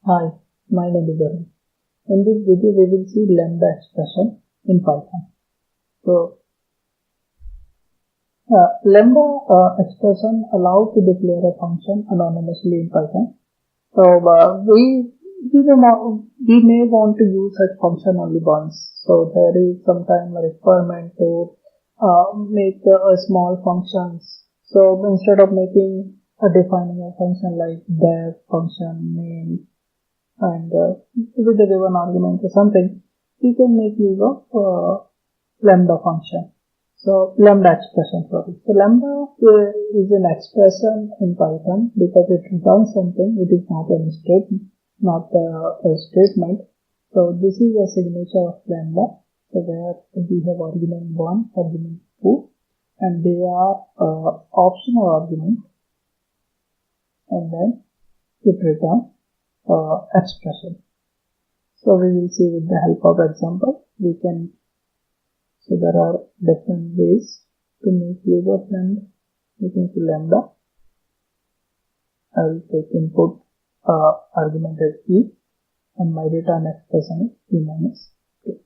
Hi, my name is Arun. In this video, we will see lambda expression in Python. So, lambda expression allow to declare a function anonymously in Python. So, we may want to use such function only once. So, there is sometimes a requirement to make a small functions. So, instead of defining a function like def function name and with the given argument or something, we can make use of lambda function. So lambda expression, sorry. So lambda is an expression in Python because it returns something. It is not a statement, not a statement. So this is a signature of lambda. So where we have argument 1, argument 2, and they are optional argument, and then it returns expression. So we will see with the help of example. So there are different ways to make use of lambda. We can see lambda. I will take input argument as e, and my return expression is e minus 2.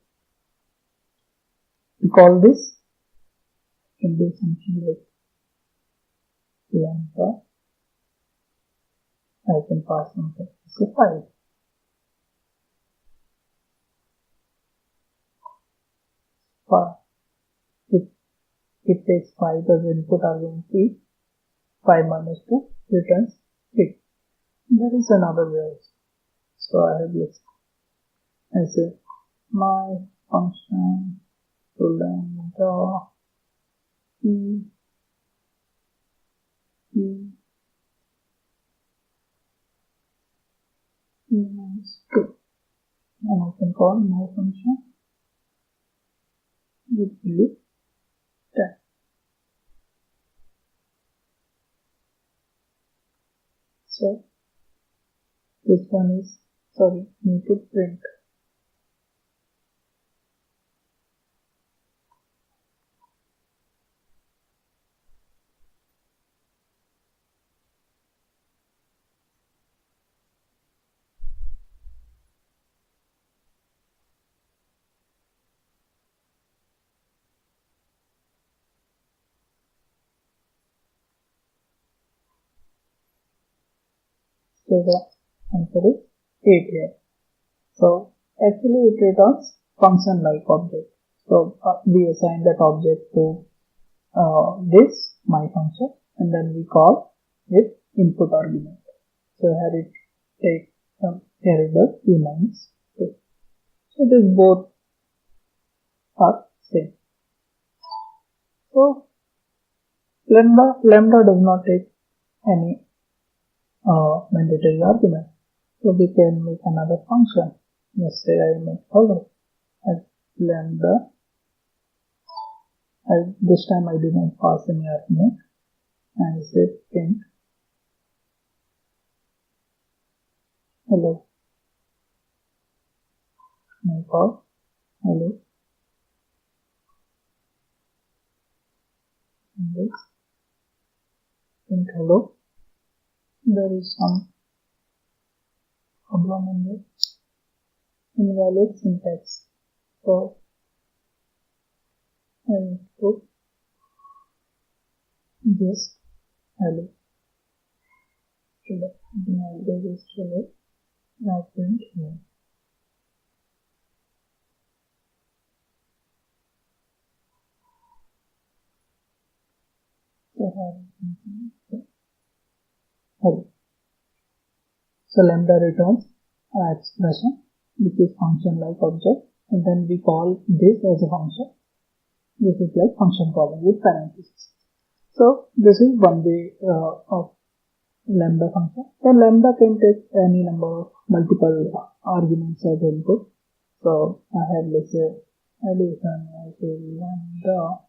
To call this, I can do something like lambda. I can pass something as a 5. It takes 5 as input argument e, 5 minus 2 returns 3. There is another way also. So I have listed as a my function to lambda e minus 2, and I can call my function with value 10. So this one is, need to print. So the answer is 8 here. So actually it returns function like object. So we assign that object to this my function, and then we call with input argument. So here it takes here it does e minus 2. So these both are same. So lambda does not take any mandatory argument. So we can make another function. Let's say I make follow as lambda. This time I do not pass any argument. I say print hello. I call hello. And this print hello. There is some problem in this invalid syntax. So I need to just hello. I'll do just hello. Now print here. Hello. So lambda returns an expression which is function like object, and then we call this as a function. This is like function calling with parentheses. So this is one way of lambda function. Then lambda can take any number of multiple arguments as input. So I have, let's say, addition as lambda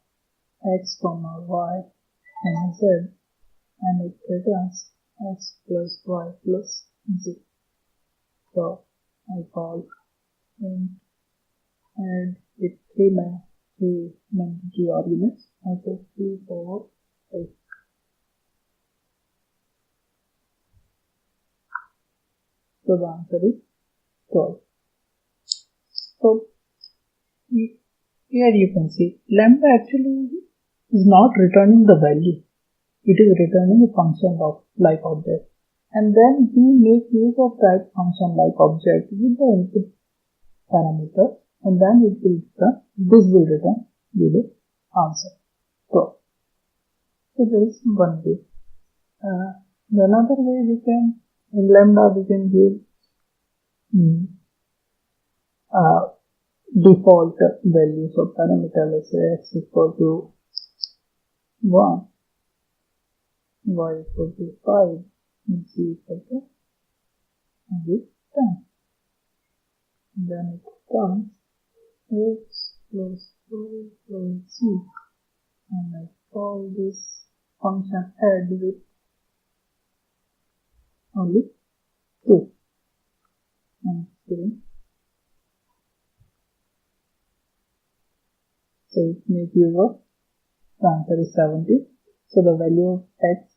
x comma y and z, and it returns x plus y plus z. So I call int add with 3 mandatory arguments. I take 3, 4, 8. So the answer is 12. So here you can see lambda actually is not returning the value. It is returning a function of like object. And then we make use of that function like object with the input parameter, and then it will return, this will return the answer. So there is one way. Another way we can, in lambda we can give default values of parameter. Let's say x equal to 1, y equal to 5, and c equal to 10. Then it comes x plus 2 plus c, and I call this function add with only 2. And so it makes use of the answer is 70. So the value of x,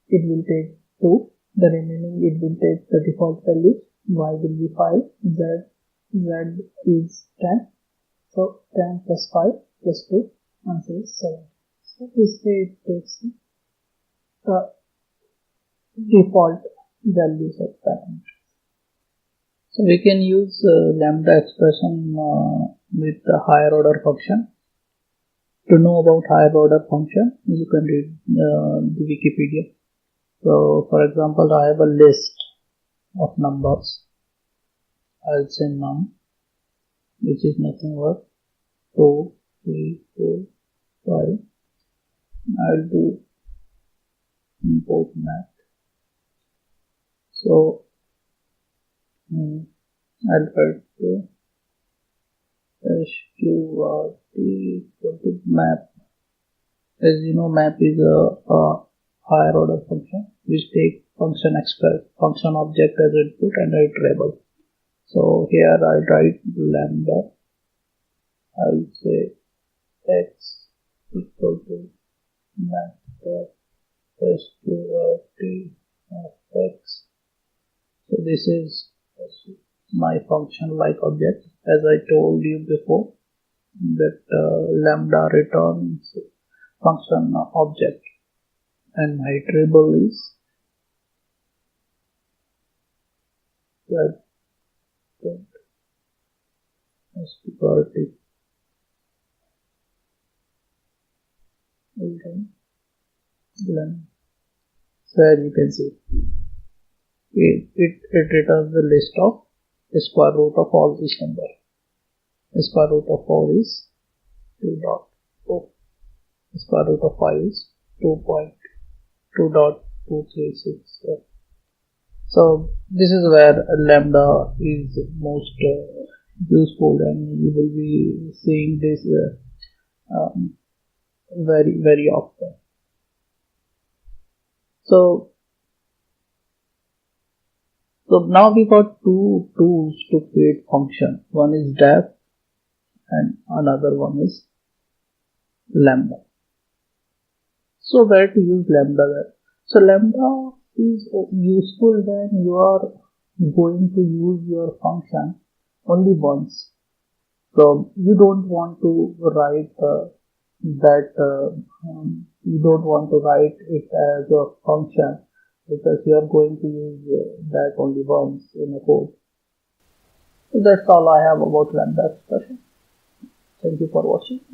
it will take 2. The remaining it will take the default value. Y will be 5. Z is 10. So 10 plus 5 plus 2, answer is 7. So this way it takes the default values of parameters. So we can use lambda expression with the higher order function. To know about higher order function, you can read the Wikipedia. So for example, I have a list of numbers. I'll say num, which is nothing but 2, 3, 4, 5. I'll do import map. So I'll write sqrt equal to map. As you know, map is a higher order function which takes function object as input and a variable. So here I write lambda. I'll say x equal to map sqrt of x. So this is my function like object. As I told you before, that lambda returns function object, and my variable is sqrt. So as you can see, it returns the list of the square root of all these numbers. The square root of 4 is 2.4. The square root of 5 is 2.236. So this is where lambda is most useful, and you will be seeing this very often. So now we got two tools to create function. One is def and another one is lambda. So where to use lambda there? So lambda is useful when you are going to use your function only once. So you don't want to write you don't want to write it as a function, because you are going to use that only once in a code. So that's all I have about lambda expression. Thank you for watching.